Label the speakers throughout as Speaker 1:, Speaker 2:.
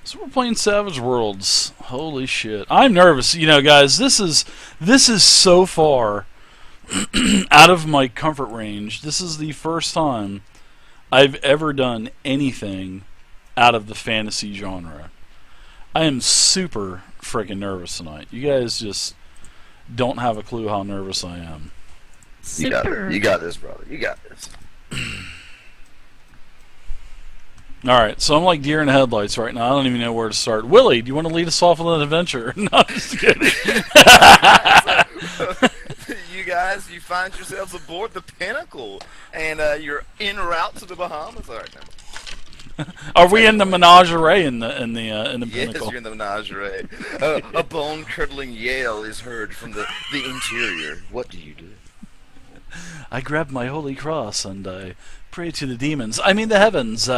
Speaker 1: So we're playing Savage Worlds. Holy shit! I'm nervous. You know, guys, this is so far out of my comfort range. This is the first time I've ever done anything out of the fantasy genre. I am super freaking nervous tonight. You guys just don't have a clue how nervous I am.
Speaker 2: Super.
Speaker 3: You got this, brother. You got this.
Speaker 1: All right, so I'm like deer in the headlights right now. I don't even know where to start. Willie, do you want to lead us off on an adventure? No, I'm just kidding.
Speaker 3: You guys, you find yourselves aboard the Pinnacle, and you're en route to the Bahamas right now.
Speaker 1: Are we in the menagerie in the
Speaker 3: Yes,
Speaker 1: Pinnacle?
Speaker 3: you're in the menagerie. A bone-curdling yell is heard from the interior. What do you do?
Speaker 1: I grab my holy cross and I pray to the demons. I mean the heavens.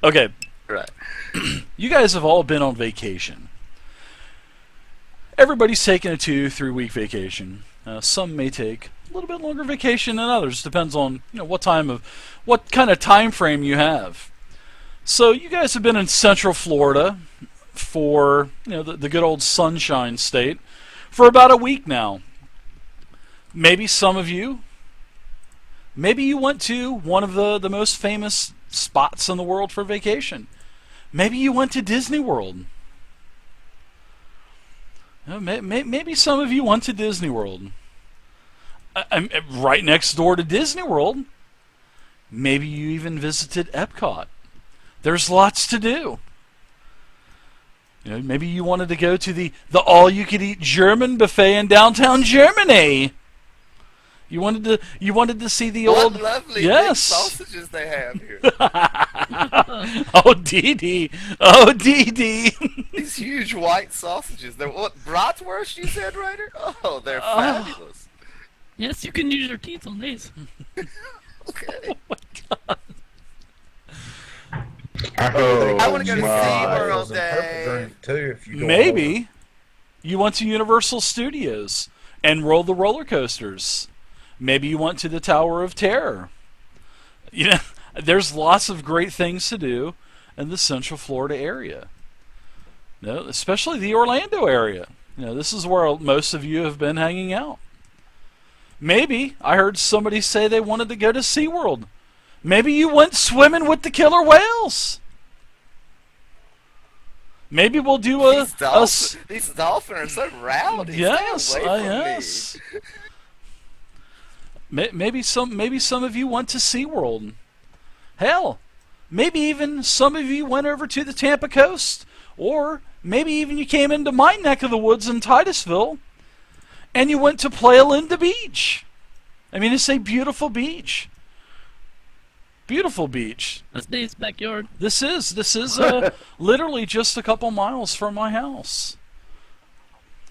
Speaker 1: Okay,
Speaker 3: Right.
Speaker 1: you guys have all been on vacation. Everybody's taking a 2-3 week vacation. Some may take a little bit longer vacation than others. Depends on what kind of time frame you have. So you guys have been in Central Florida for the good old Sunshine State for about a week now. Maybe some of you. Maybe you went to one of the most famous spots in the world for vacation. Maybe you went to Disney World. Maybe some of you went to Disney World. I'm right next door to Disney World. Maybe you even visited Epcot. There's lots to do. Maybe you wanted to go to the all-you-could-eat German buffet in downtown Germany. You wanted to see the old.
Speaker 3: What lovely
Speaker 1: yes
Speaker 3: big sausages they have here.
Speaker 1: Oh, Dee. Oh, Dee.
Speaker 3: These huge white sausages. They're what, bratwurst you said, Ryder? Oh, they're fabulous.
Speaker 2: Yes, you can use your teeth on these.
Speaker 3: Okay.
Speaker 1: Oh my God.
Speaker 3: I want to go to
Speaker 4: my.
Speaker 3: SeaWorld
Speaker 4: Purple
Speaker 3: Day.
Speaker 4: drink too, if you don't
Speaker 1: Maybe you went to Universal Studios and rode the roller coasters. Maybe you went to the Tower of Terror. There's lots of great things to do in the Central Florida area. Especially the Orlando area. This is where most of you have been hanging out. Maybe I heard somebody say they wanted to go to SeaWorld. Maybe you went swimming with the killer whales. Maybe we'll do a
Speaker 3: These dolphins are so rowdy.
Speaker 1: yes,
Speaker 3: Stay away from
Speaker 1: yes.
Speaker 3: me.
Speaker 1: Maybe some of you went to SeaWorld. Hell, maybe even some of you went over to the Tampa coast, or maybe even you came into my neck of the woods in Titusville, and you went to Playa Linda Beach. I mean, it's a beautiful beach. Beautiful beach.
Speaker 2: That's Dave's backyard.
Speaker 1: This is literally just a couple miles from my house.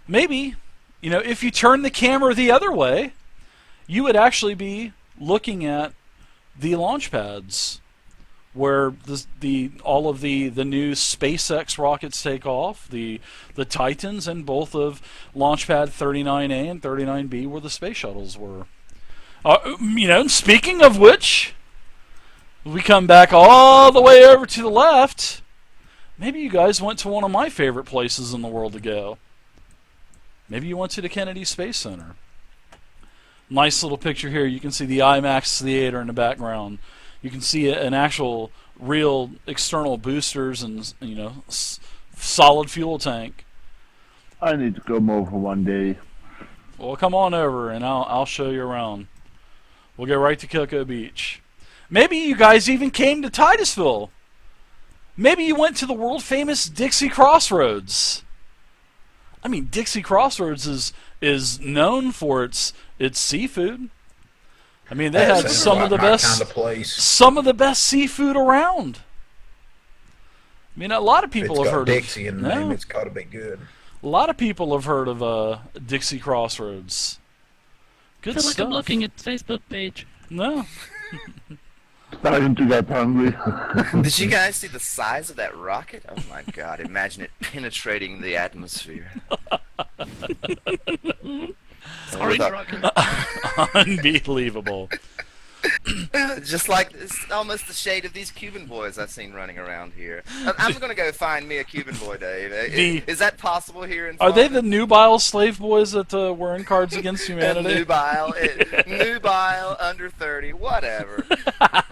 Speaker 1: Maybe, if you turn the camera the other way, you would actually be looking at the launch pads where all of the new SpaceX rockets take off, the Titans, and both of launch pad 39A and 39B where the space shuttles were. Speaking of which, we come back all the way over to the left. Maybe you guys went to one of my favorite places in the world to go. Maybe you went to the Kennedy Space Center. Nice little picture here. You can see the IMAX theater in the background. You can see an actual, real external boosters and solid fuel tank.
Speaker 5: I need to come over one day.
Speaker 1: Well, come on over and I'll show you around. We'll go right to Cocoa Beach. Maybe you guys even came to Titusville. Maybe you went to the world famous Dixie Crossroads. I mean, Dixie Crossroads is known for its seafood. I mean, they had some of the best seafood around. I mean, a lot of people have heard of
Speaker 4: Dixie in the name. It's got to be good.
Speaker 1: A lot of people have heard of Dixie Crossroads. Good
Speaker 2: I feel
Speaker 1: stuff.
Speaker 2: like I'm looking at the Facebook page.
Speaker 1: No.
Speaker 5: Starting to get hungry.
Speaker 3: Did you guys see the size of that rocket? Oh my God! Imagine it penetrating the atmosphere.
Speaker 2: Sorry,
Speaker 3: Without-
Speaker 2: rocket.
Speaker 1: Unbelievable.
Speaker 3: Just like it's almost the shade of these Cuban boys I've seen running around here. I'm gonna go find me a Cuban boy, Dave. Is that possible here in
Speaker 1: Are
Speaker 3: Florida?
Speaker 1: they the nubile slave boys that were in Cards Against Humanity?
Speaker 3: Nubile, under 30, whatever.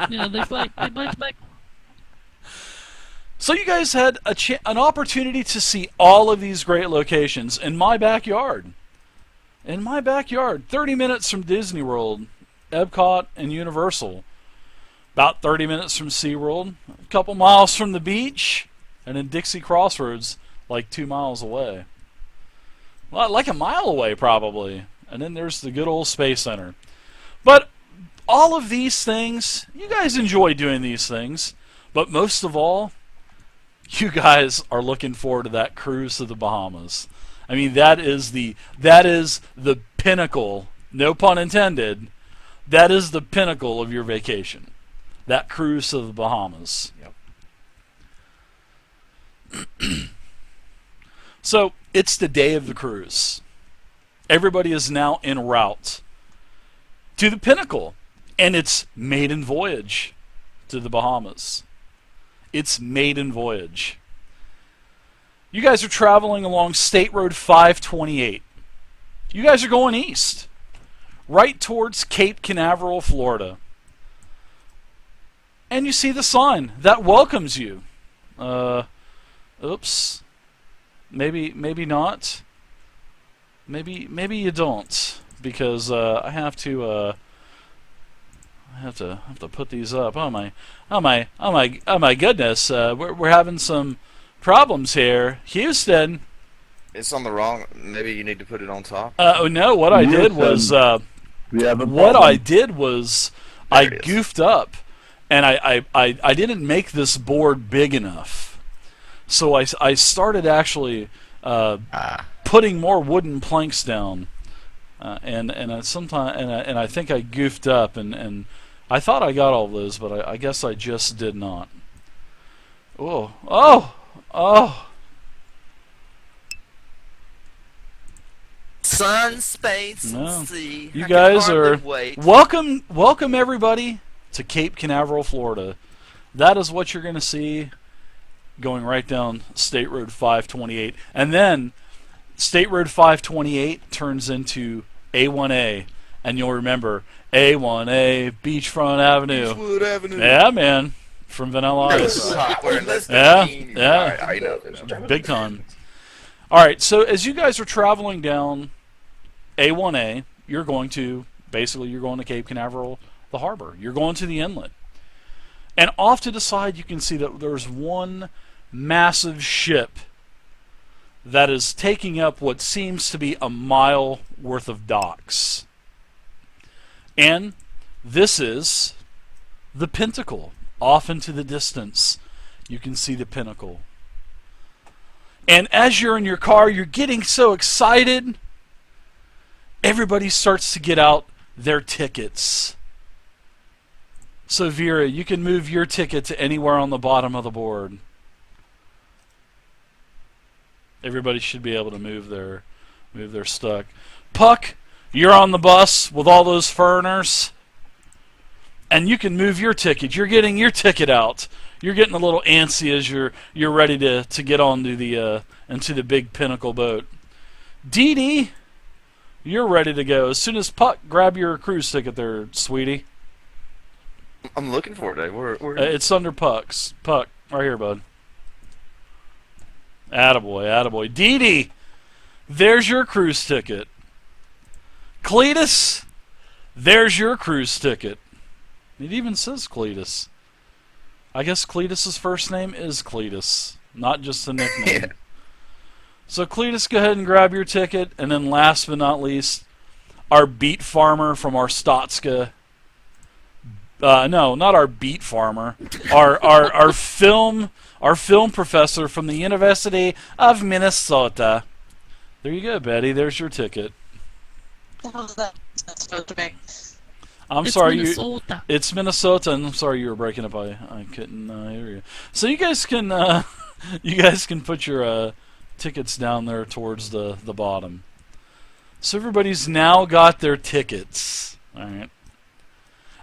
Speaker 2: Yeah, they fight back.
Speaker 1: So you guys had an opportunity to see all of these great locations in my backyard. In my backyard, 30 minutes from Disney World, Epcot, and Universal. About 30 minutes from Seaworld, a couple miles from the beach, and then Dixie Crossroads, like 2 miles away. Well, like a mile away, probably. And then there's the good old Space Center. But all of these things, you guys enjoy doing these things. But most of all, you guys are looking forward to that cruise to the Bahamas. I mean, that is the pinnacle, no pun intended. That is the pinnacle of your vacation. That cruise to the Bahamas.
Speaker 3: Yep.
Speaker 1: So, it's the day of the cruise. Everybody is now en route to the Pinnacle. And it's maiden voyage to the Bahamas. It's maiden voyage. You guys are traveling along State Road 528. You guys are going east, right towards Cape Canaveral, Florida. And you see the sign that welcomes you. Oops. Maybe not. Maybe you don't, because I have to put these up. Oh my goodness! We're having some problems here, Houston.
Speaker 3: It's on the wrong. Maybe you need to put it on top.
Speaker 1: No, what I did was
Speaker 5: We have a
Speaker 1: what
Speaker 5: problem.
Speaker 1: I did was
Speaker 3: There
Speaker 1: I
Speaker 3: it is.
Speaker 1: goofed up, and I didn't make this board big enough, so I started actually putting more wooden planks down, and I think I goofed up, and I thought I got all those, but I guess I just did not. Oh!
Speaker 3: Sun, space,
Speaker 1: No.
Speaker 3: and sea.
Speaker 1: You
Speaker 3: I can
Speaker 1: guys
Speaker 3: hardly
Speaker 1: are
Speaker 3: wait.
Speaker 1: welcome everybody to Cape Canaveral, Florida. That is what you're going to see going right down State Road 528, and then State Road 528 turns into A1A, and you'll remember A1A Beachfront Avenue.
Speaker 3: Beachwood Avenue.
Speaker 1: Yeah, man, from Vanilla Ice.
Speaker 3: We're in less
Speaker 1: Yeah,
Speaker 3: than 15.
Speaker 1: yeah.
Speaker 3: All right, I know this.
Speaker 1: Big time. All right, so as you guys are traveling down A1A, you're going to Cape Canaveral, the harbor. You're going to the inlet. And off to the side, you can see that there's one massive ship that is taking up what seems to be a mile worth of docks. And this is the Pinnacle. Off into the distance, you can see the Pinnacle. And as you're in your car, you're getting so excited, everybody starts to get out their tickets. So Vera, you can move your ticket to anywhere on the bottom of the board. Everybody should be able to move their stuff. Puck, you're on the bus with all those foreigners, and you can move your ticket. You're getting your ticket out. You're getting a little antsy as you're ready to get onto the into the big Pinnacle boat. Dee Dee, you're ready to go. As soon as Puck, grab your cruise ticket there, sweetie.
Speaker 3: I'm looking for it. Dave. Where
Speaker 1: It's under Puck's. Puck, right here, bud. Attaboy. Dee Dee, there's your cruise ticket. Cletus, there's your cruise ticket. It even says Cletus. I guess Cletus's first name is Cletus, not just a nickname.
Speaker 3: Yeah.
Speaker 1: So Cletus, go ahead and grab your ticket, and then last but not least, our beet farmer from our Stotska. No, not our beet farmer. Our film professor from the University of Minnesota. There you go, Betty. There's your ticket.
Speaker 6: What the hell is that supposed to be?
Speaker 2: It's
Speaker 1: Sorry,
Speaker 2: Minnesota.
Speaker 1: it's Minnesota, and I'm sorry you were breaking up. I couldn't hear you. So you guys can put your tickets down there towards the bottom. So everybody's now got their tickets. All right.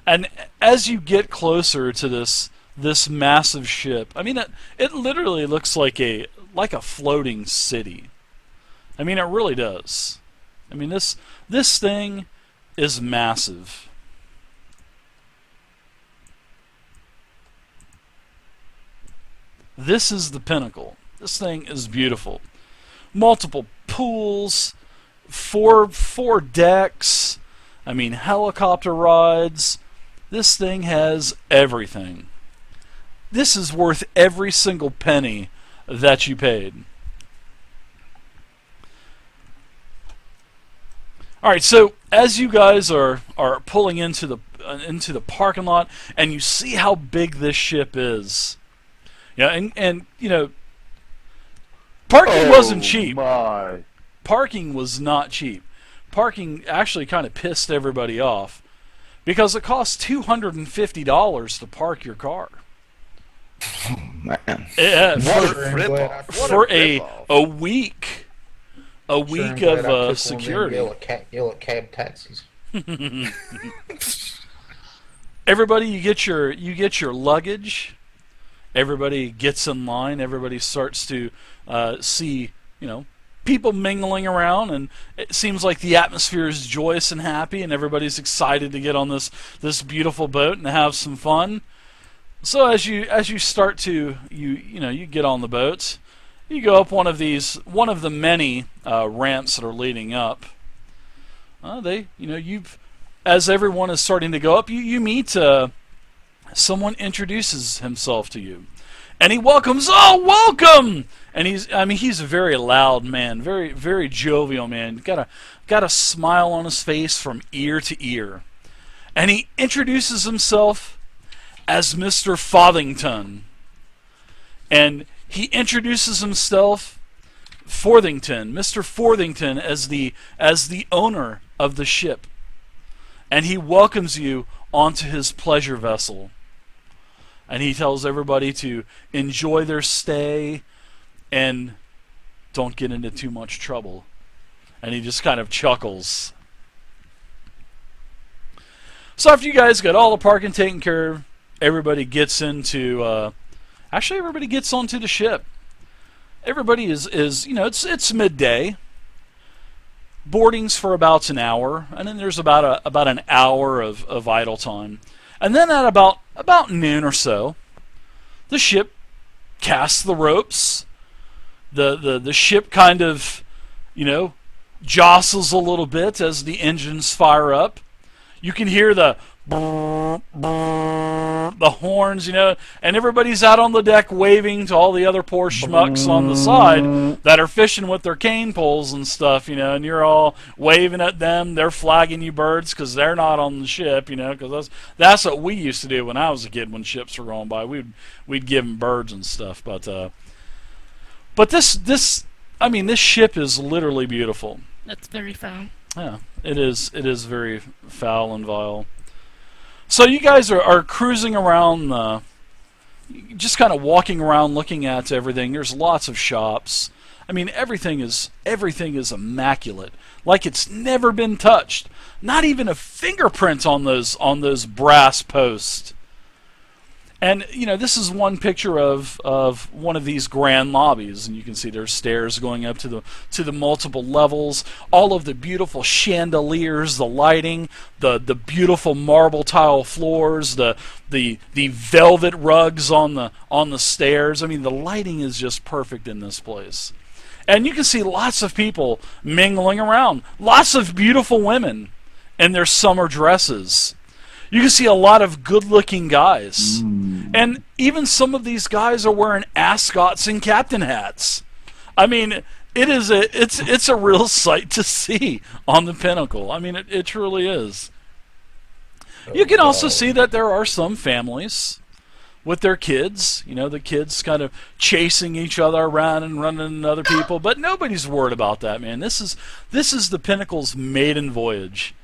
Speaker 1: And as you get closer to this massive ship, I mean, it literally looks like a floating city. I mean, it really does. I mean, this thing is massive. This is the Pinnacle. This thing is beautiful. Multiple pools, four decks. I mean, helicopter rides. This thing has everything. This is worth every single penny that you paid. All right, so as you guys are pulling into the parking lot, and you see how big this ship is, and you know, parking wasn't cheap.
Speaker 5: My.
Speaker 1: Parking was not cheap. Parking actually kind of pissed everybody off because it costs $250 to park your car.
Speaker 7: Man.
Speaker 1: Yeah,
Speaker 3: What
Speaker 1: for
Speaker 3: a
Speaker 1: a week. A week of security.
Speaker 4: Yellow cab taxis.
Speaker 1: Everybody, you get your luggage. Everybody gets in line. Everybody starts to see, people mingling around, and it seems like the atmosphere is joyous and happy, and everybody's excited to get on this beautiful boat and have some fun. So as you start to you get on the boats, you go up one of the many ramps that are leading up. As everyone is starting to go up, you meet someone introduces himself to you, and he welcomes. Oh, welcome! And he's a very loud man, very very jovial man. Got a smile on his face from ear to ear, and he introduces himself as Mr. Fothington, and he introduces himself, Mr. Forthington, as the owner of the ship, and he welcomes you onto his pleasure vessel, and he tells everybody to enjoy their stay and don't get into too much trouble, and he just kind of chuckles. So after you guys got all the parking taken care of, everybody gets into everybody gets onto the ship. Everybody is it's midday. Boarding's for about an hour, and then there's about an hour of idle time. And then at about noon or so, the ship casts the ropes. The ship kind of, jostles a little bit as the engines fire up. You can hear the horns, and everybody's out on the deck waving to all the other poor schmucks on the side that are fishing with their cane poles and stuff, and you're all waving at them. They're flagging you birds because they're not on the ship, because that's what we used to do when I was a kid. When ships were going by, we'd give them birds and stuff. But this ship is literally beautiful.
Speaker 2: That's very foul.
Speaker 1: Yeah, it is. It is very foul and vile. So you guys are cruising around, just kind of walking around, looking at everything. There's lots of shops. I mean, everything is immaculate, like it's never been touched. Not even a fingerprint on those brass posts. And this is one picture of one of these grand lobbies, and you can see there's stairs going up to the multiple levels. All of the beautiful chandeliers, the lighting, the beautiful marble tile floors, the velvet rugs on the stairs. I mean, the lighting is just perfect in this place. And you can see lots of people mingling around. Lots of beautiful women in their summer dresses. You can see a lot of good-looking guys. And even some of these guys are wearing ascots and captain hats. I mean, it's a real sight to see on the Pinnacle. I mean, it truly is. You can also see that there are some families with their kids. The kids kind of chasing each other around and running into other people. But nobody's worried about that, man. This is the Pinnacle's maiden voyage.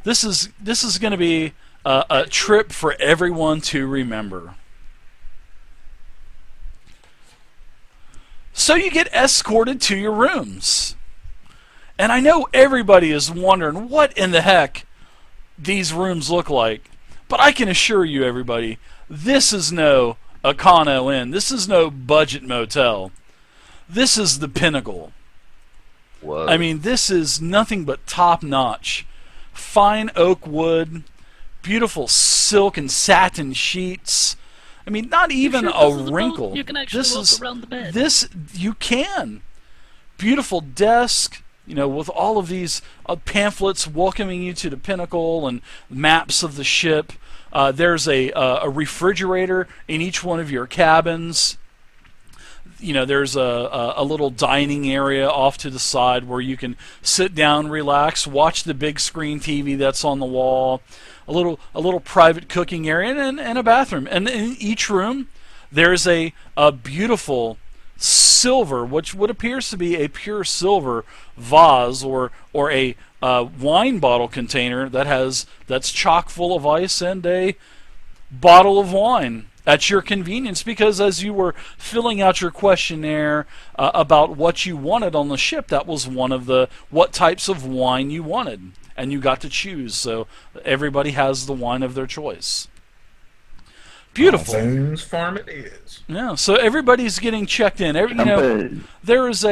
Speaker 1: This is going to be a trip for everyone to remember. So you get escorted to your rooms. And I know everybody is wondering what in the heck these rooms look like. But I can assure you, everybody, this is no Econo Inn. This is no budget motel. This is the Pinnacle.
Speaker 3: Whoa.
Speaker 1: I mean, this is nothing but top-notch. Fine oak wood, beautiful silk and satin sheets. I mean, not even
Speaker 2: sure
Speaker 1: a
Speaker 2: this is a
Speaker 1: wrinkle.
Speaker 2: boat? You can actually
Speaker 1: this
Speaker 2: walk
Speaker 1: is
Speaker 2: around the bed.
Speaker 1: this you can. Beautiful desk, with all of these pamphlets welcoming you to the Pinnacle and maps of the ship. There's a refrigerator in each one of your cabins. There's a little dining area off to the side where you can sit down, relax, watch the big screen TV that's on the wall. A little private cooking area and a bathroom. And in each room, there's a beautiful silver, what appears to be a pure silver vase or a wine bottle container that's chock full of ice and a bottle of wine at your convenience, because as you were filling out your questionnaire about what you wanted on the ship, that was one of the what types of wine you wanted, and you got to choose. So everybody has the wine of their choice. Beautiful.
Speaker 7: Boone's Farm it is.
Speaker 1: Yeah, so everybody's getting checked in. There is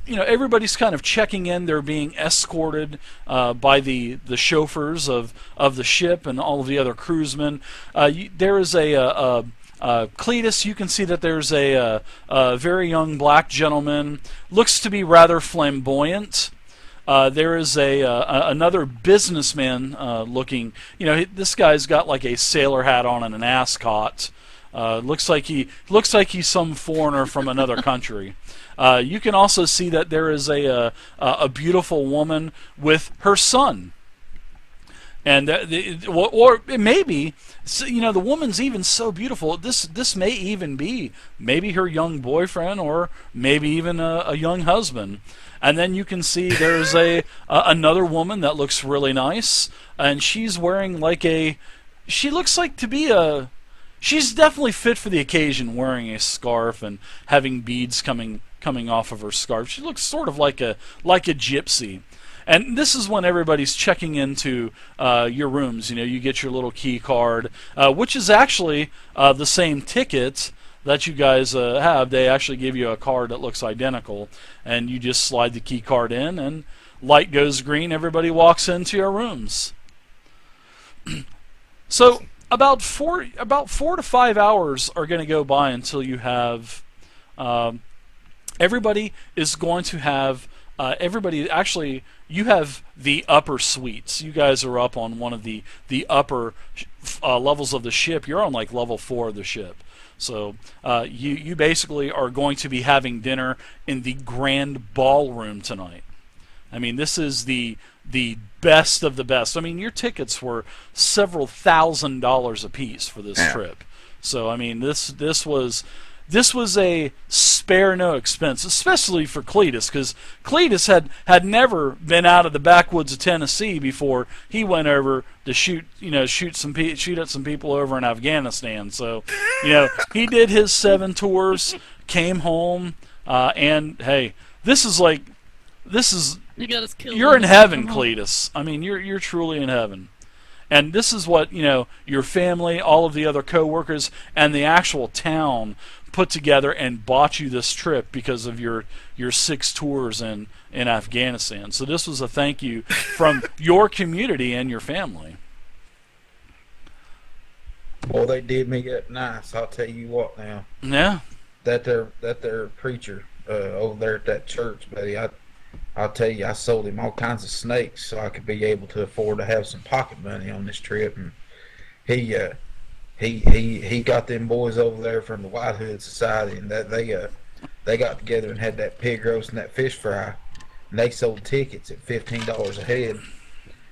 Speaker 1: everybody's kind of checking in. They're being escorted by the chauffeurs of the ship and all of the other crewsmen. There is a Cletus. You can see that there's a very young black gentleman. Looks to be rather flamboyant. There is another businessman looking. This guy's got like a sailor hat on and an ascot. Looks like he's some foreigner from another country. You can also see that there is a beautiful woman with her son, and or it may be, the woman's even so beautiful. This may even be maybe her young boyfriend or maybe even a young husband. And then you can see there's another woman that looks really nice, and she's wearing she looks like to be she's definitely fit for the occasion, wearing a scarf and having beads coming off of her scarf. She looks sort of like a gypsy. And this is when everybody's checking into your rooms. You get your little key card, which is actually the same ticket that you guys have. They actually give you a card that looks identical, and you just slide the key card in, and light goes green. Everybody walks into your rooms. So about 4 to 5 hours are going to go by until you have. Everybody is going to have. You have the upper suites. You guys are up on one of the upper levels of the ship. You're on like level 4 of the ship. So you basically are going to be having dinner in the grand ballroom tonight. I mean, this is the best of the best. I mean, your tickets were several $1,000s a piece for this trip. So I mean, this was a spare no expense, especially for Cletus, because Cletus had never been out of the backwoods of Tennessee before he went over to shoot at some people over in Afghanistan. So, he did his 7 tours, came home, and hey, this is
Speaker 2: You got us killed.
Speaker 1: you're in heaven, Cletus. I mean, you're truly in heaven. And this is what, your family, all of the other coworkers, and the actual town put together and bought you this trip because of your 6 tours in Afghanistan. So this was a thank you from your community and your family.
Speaker 7: Well, they did me up nice. I'll tell you what now.
Speaker 1: Yeah.
Speaker 7: That their preacher over there at that church, buddy. I'll tell you, I sold him all kinds of snakes so I could be able to afford to have some pocket money on this trip, and he got them boys over there from the White Hood Society, and that they got together and had that pig roast and that fish fry, and they sold tickets at $15 a head,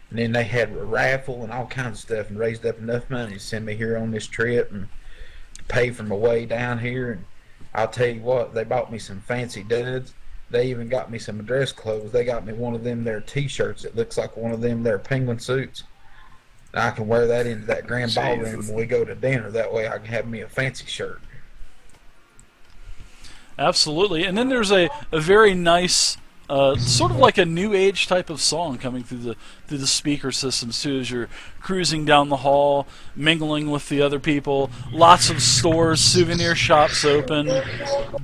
Speaker 7: and then they had a raffle and all kinds of stuff, and raised up enough money to send me here on this trip and pay for my way down here. And I'll tell you what, they bought me some fancy duds. They even got me some dress clothes. They got me one of them there T-shirts that looks like one of them there penguin suits. And I can wear that into that grand ballroom when we go to dinner. That way I can have me a fancy shirt.
Speaker 1: Absolutely. And then there's a very nice Sort of like a new age type of song coming through the speaker systems too, as you're cruising down the hall, mingling with the other people. Lots of stores, souvenir shops open,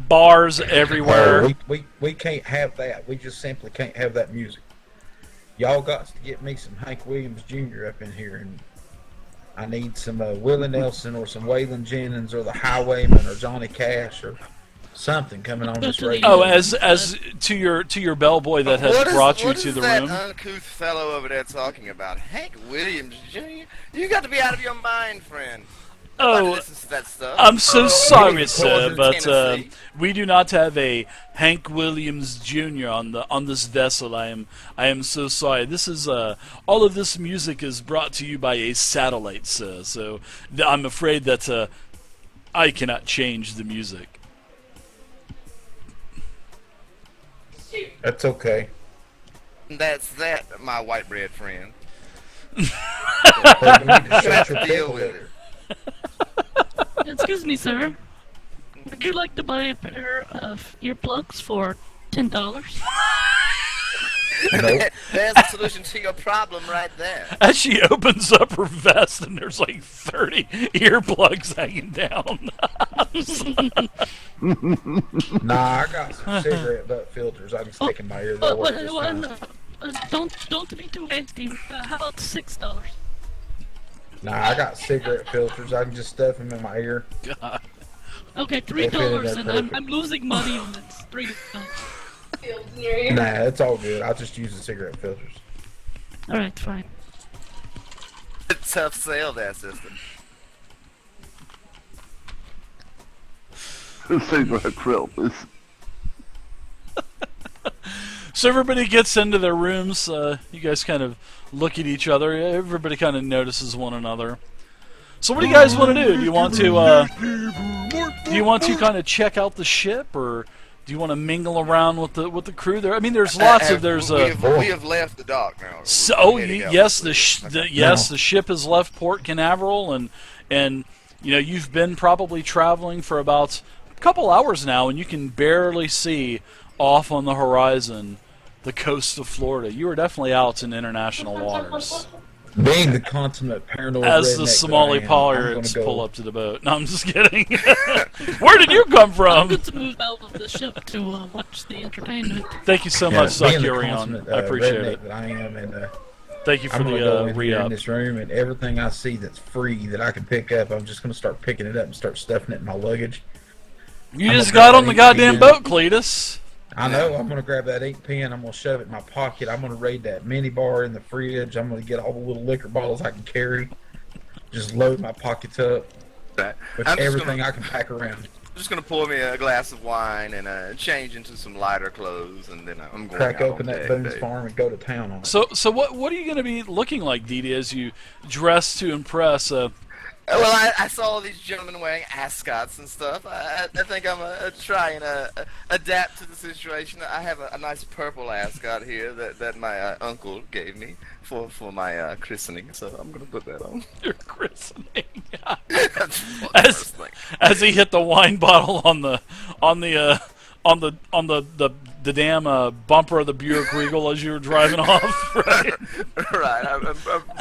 Speaker 1: bars everywhere.
Speaker 7: We can't have that. We just simply can't have that music. Y'all got to get me some Hank Williams Jr. up in here, and I need some Willie Nelson or some Waylon Jennings or the Highwayman or Johnny Cash or something coming on this radio.
Speaker 1: Oh, as to your bellboy that has brought you to the room.
Speaker 3: What is that uncouth fellow over there talking about? Hank Williams Jr.? You got to be out of your mind, friend.
Speaker 1: Oh,
Speaker 3: Listens to that stuff.
Speaker 1: I'm so sorry, sir, but
Speaker 3: Tennessee.
Speaker 1: we do not have a Hank Williams Jr. on this vessel. I am so sorry. This is all of this music is brought to you by a satellite, sir. So I'm afraid that I cannot change the music.
Speaker 7: That's okay.
Speaker 3: That's that, my white bread friend.
Speaker 7: But you need to shut your
Speaker 3: Deal
Speaker 7: pickle
Speaker 3: with
Speaker 7: there.
Speaker 2: Excuse me, sir. Would you like to buy a pair of earplugs for $10?
Speaker 7: Nope.
Speaker 3: There's the solution to your problem right there.
Speaker 1: As she opens up her vest, and there's like 30 earplugs hanging down.
Speaker 7: Nah, I got some cigarette butt filters I can stick in my ear. They'll work just fine.
Speaker 2: Don't be too hasty. How about $6?
Speaker 7: Nah, I got cigarette filters. I can just stuff them in my ear.
Speaker 1: God.
Speaker 2: Okay,
Speaker 7: fit in
Speaker 2: $3,
Speaker 7: there
Speaker 2: and
Speaker 7: perfect.
Speaker 2: I'm losing money on this. $3.
Speaker 7: Nah, it's all good. I'll just use the cigarette filters.
Speaker 2: All right, fine.
Speaker 3: Tough sale there, sister.
Speaker 5: Cigarette grill is.
Speaker 1: So everybody gets into their rooms. You guys kind of look at each other. Everybody kind of notices one another. So what do you guys want to do? Do you want to kind of check out the ship, or do you want to mingle around with the crew there? I mean, there's lots of
Speaker 3: we have left the dock now.
Speaker 1: So
Speaker 3: We're heading out.
Speaker 1: yes, the ship has left Port Canaveral, and you know you've been probably traveling for about a couple hours now, and you can barely see off on the horizon the coast of Florida. You are definitely out in international waters.
Speaker 7: Being the consummate paranoid
Speaker 1: As
Speaker 7: redneck
Speaker 1: the
Speaker 7: that
Speaker 1: Somali
Speaker 7: I am,
Speaker 1: pirates
Speaker 7: I'm gonna
Speaker 1: pull
Speaker 7: go.
Speaker 1: up to the boat. No, I'm just kidding. Where did you come
Speaker 2: I'm
Speaker 1: from?
Speaker 2: good to move out of the ship to watch the entertainment.
Speaker 1: Thank you so
Speaker 7: Yeah,
Speaker 1: much,
Speaker 7: being the
Speaker 1: Zakurion.
Speaker 7: consummate,
Speaker 1: I appreciate
Speaker 7: redneck
Speaker 1: it.
Speaker 7: that I am, and
Speaker 1: Thank you for
Speaker 7: I'm gonna go
Speaker 1: the
Speaker 7: in here in
Speaker 1: re-up.
Speaker 7: this room, and everything I see that's free that I can pick up, I'm just gonna start picking it up and start stuffing it in my luggage.
Speaker 1: You
Speaker 7: I'm
Speaker 1: just
Speaker 7: gonna
Speaker 1: got
Speaker 7: grab
Speaker 1: on the
Speaker 7: that
Speaker 1: goddamn
Speaker 7: ink
Speaker 1: boat, Cletus.
Speaker 7: I know. I'm gonna grab that ink pen. I'm gonna shove it in my pocket. I'm gonna raid that mini bar in the fridge. I'm gonna get all the little liquor bottles I can carry. Just load my pockets up with
Speaker 3: I'm just
Speaker 7: everything
Speaker 3: gonna-
Speaker 7: I can pack around.
Speaker 3: I'm just gonna pour me a glass of wine and change into some lighter clothes, and then I'm going
Speaker 7: Crack
Speaker 3: out
Speaker 7: open
Speaker 3: on
Speaker 7: that
Speaker 3: deck,
Speaker 7: Boone's
Speaker 3: babe.
Speaker 7: Farm and go to town on it.
Speaker 1: So what are you going to be looking like, Dee Dee, as you dress to impress?
Speaker 3: Well, I saw all these gentlemen wearing ascots and stuff. I think I'm try and adapt to the situation. I have a nice purple ascot here that my uncle gave me for my christening, so I'm gonna put that on.
Speaker 1: Your christening.
Speaker 3: That's the
Speaker 1: as
Speaker 3: first thing.
Speaker 1: as he hit the wine bottle on the damn bumper of the Buick Regal as you were driving off. Right?
Speaker 3: Right, I'm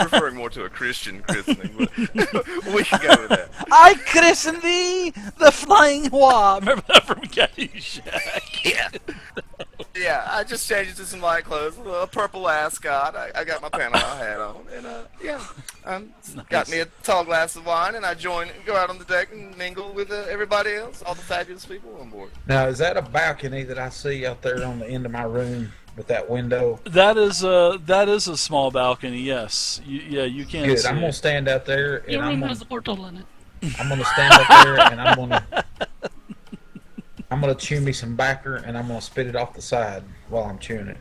Speaker 3: referring more to a Christian christening, but we can go with that.
Speaker 1: I christen thee the Flying Hua. Remember that from Caddyshack?
Speaker 3: Yeah. Yeah, I just changed it to some light clothes, a purple ascot. I got my Panama hat on, and yeah, got me a tall glass of wine, and I go out on the deck and mingle with everybody else, all the fabulous people on board.
Speaker 7: Now, is that a balcony that I see out there on the end of my room with that window?
Speaker 1: That is a small balcony. Yes, you can
Speaker 7: Good.
Speaker 1: see.
Speaker 7: I'm gonna stand out there and
Speaker 2: Your
Speaker 7: I'm
Speaker 2: room
Speaker 7: gonna,
Speaker 2: has a portal in it.
Speaker 7: I'm gonna stand out there and I'm gonna chew me some backer and I'm gonna spit it off the side while I'm chewing it.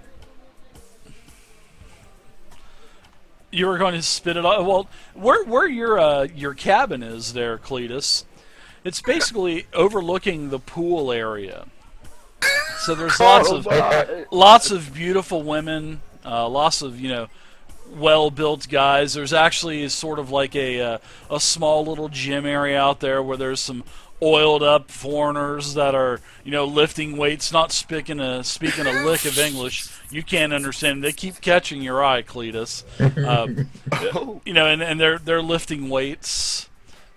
Speaker 1: You were going to spit it off. Well, where your cabin is there, Cletus, it's basically overlooking the pool area. So there's lots of beautiful women, lots of well-built guys. There's actually sort of like a small little gym area out there where there's some oiled up foreigners that are, lifting weights, not speaking a lick of English. You can't understand them. They keep catching your eye, Cletus. And they're lifting weights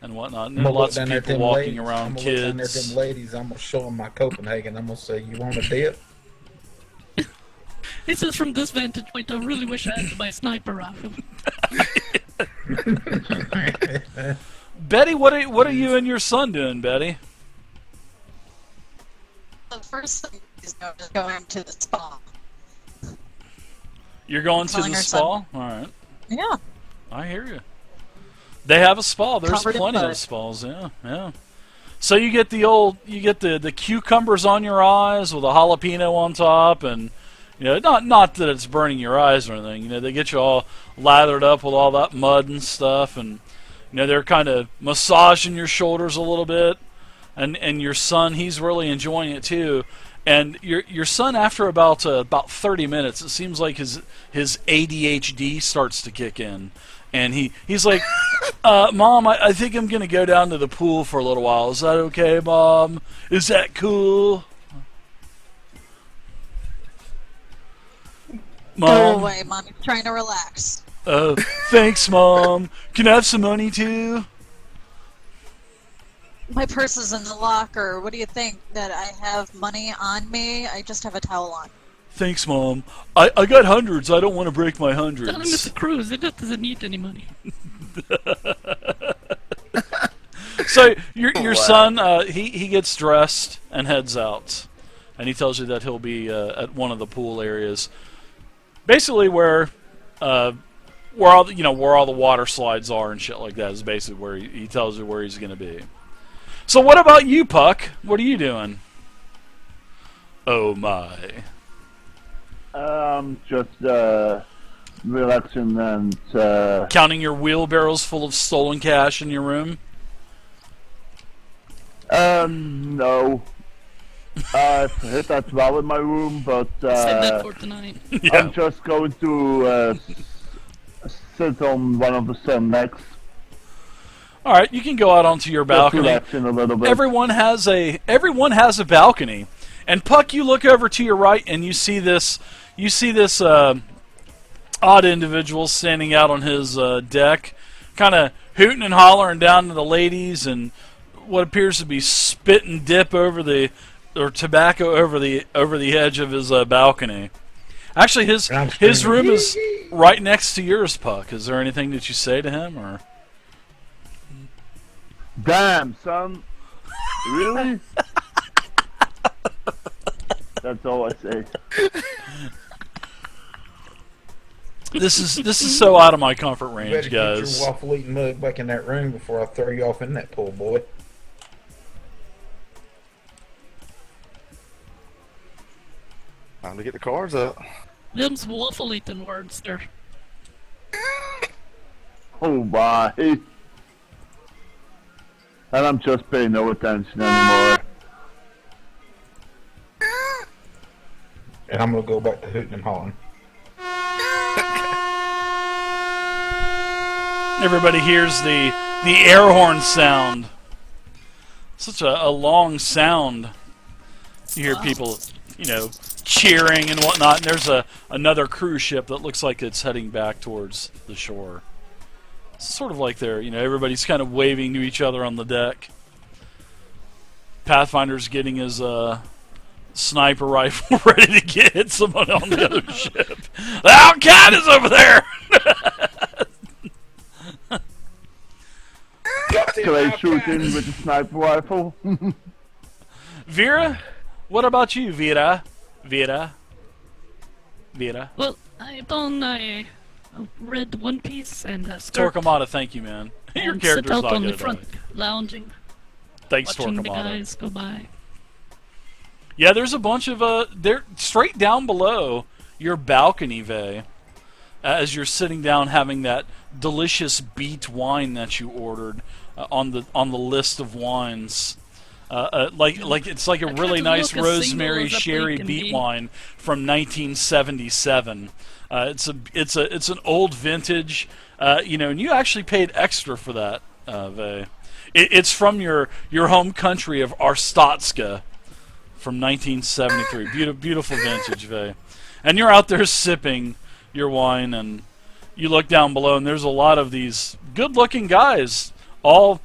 Speaker 1: and whatnot. And
Speaker 7: I'm
Speaker 1: there are
Speaker 7: gonna look
Speaker 1: lots of
Speaker 7: down there at
Speaker 1: people
Speaker 7: them
Speaker 1: walking
Speaker 7: ladies.
Speaker 1: around,
Speaker 7: I'm gonna look down there at
Speaker 1: kids.
Speaker 7: them ladies. I'm gonna show them my Copenhagen. I'm gonna say, "You want a dip?"
Speaker 2: He says from this vantage point, I really wish I had my sniper rifle.
Speaker 1: Betty, what are you and your son doing, Betty?
Speaker 6: The first thing is going to the spa.
Speaker 1: You're going to
Speaker 6: Calling
Speaker 1: the
Speaker 6: her
Speaker 1: spa?
Speaker 6: son.
Speaker 1: All right.
Speaker 6: Yeah.
Speaker 1: I hear you. They have a spa. There's
Speaker 6: Covered in
Speaker 1: plenty of
Speaker 6: mud.
Speaker 1: spas. Yeah. So you get the cucumbers on your eyes with a jalapeno on top, and not that it's burning your eyes or anything. They get you all lathered up with all that mud and stuff, and they're kind of massaging your shoulders a little bit, and your son, he's really enjoying it too. And your son, after about 30 minutes, it seems like his ADHD starts to kick in, and he's like, "Mom, I think I'm gonna go down to the pool for a little while. Is that okay, Mom? Is that cool?"
Speaker 6: Go
Speaker 1: Mom,
Speaker 6: away, Mommy's trying to relax.
Speaker 1: thanks, Mom. Can I have some money too?
Speaker 6: My purse is in the locker. What do you think? That I have money on me? I just have a towel on.
Speaker 1: Thanks, Mom. I got hundreds. I don't want to break my
Speaker 2: Tell him
Speaker 1: hundreds.
Speaker 2: Mr. Cruz, it doesn't need any money.
Speaker 1: So your
Speaker 3: Wow.
Speaker 1: son, he gets dressed and heads out, and he tells you that he'll be at one of the pool areas, basically where all the water slides are and shit like that. Is basically where he tells you where he's going to be. So what about you, Puck? What are you doing? Oh my!
Speaker 5: Just relaxing and
Speaker 1: Counting your wheelbarrows full of stolen cash in your room.
Speaker 5: no. I've hit that well in my room, but
Speaker 2: Save that for tonight.
Speaker 5: I'm just going to sit on one of the sun decks.
Speaker 1: All right, you can go out onto your
Speaker 5: Just
Speaker 1: balcony.
Speaker 5: relaxing a little bit.
Speaker 1: Everyone has a balcony, and Puck, you look over to your right and you see this odd individual standing out on his deck, kind of hooting and hollering down to the ladies, and what appears to be spit and dip or tobacco over the edge of his balcony. Actually, his room is right next to yours, Puck. Is there anything that you say to him, or?
Speaker 5: Damn, son. Really? That's all I say.
Speaker 1: This is so out of my comfort range,
Speaker 7: Better get your
Speaker 1: guys.
Speaker 7: waffle eating mug back in that room before I throw you off in that pool, boy.
Speaker 3: Time to get the cards up.
Speaker 2: Them's waffle eating words there.
Speaker 5: Oh my. And I'm just paying no attention anymore.
Speaker 7: And I'm gonna go back to hooting and hollering.
Speaker 1: Everybody hears the air horn sound. Such a long sound. You hear people, cheering and whatnot. And there's another cruise ship that looks like it's heading back towards the shore. It's sort of like they're, everybody's kind of waving to each other on the deck. Pathfinder's getting his sniper rifle ready to hit someone on the other ship. The Outcat is over there!
Speaker 5: Can I shoot in with a sniper rifle?
Speaker 1: Vera? What about you, Vera? Vera?
Speaker 2: Well, I don a red one piece and a skirt.
Speaker 1: Torquemada, thank you, man. Your
Speaker 2: and
Speaker 1: character's
Speaker 2: sit out
Speaker 1: not
Speaker 2: on
Speaker 1: good
Speaker 2: the
Speaker 1: at
Speaker 2: front,
Speaker 1: that.
Speaker 2: lounging,
Speaker 1: Thanks,
Speaker 2: watching the
Speaker 1: Torquemada.
Speaker 2: guys go by.
Speaker 1: Yeah, there's a bunch of they're straight down below your balcony, Vay, as you're sitting down having that delicious beet wine that you ordered on the list of wines. Like it's like a
Speaker 2: I tried
Speaker 1: really
Speaker 2: to
Speaker 1: nice
Speaker 2: look as
Speaker 1: rosemary
Speaker 2: single as a
Speaker 1: sherry
Speaker 2: pig can
Speaker 1: beet
Speaker 2: be.
Speaker 1: wine from 1977. It's an old vintage, and you actually paid extra for that, Vay. It's from your home country of Arstotzka from 1973. Beautiful vintage, Vey. And you're out there sipping your wine, and you look down below, and there's a lot of these good-looking guys, all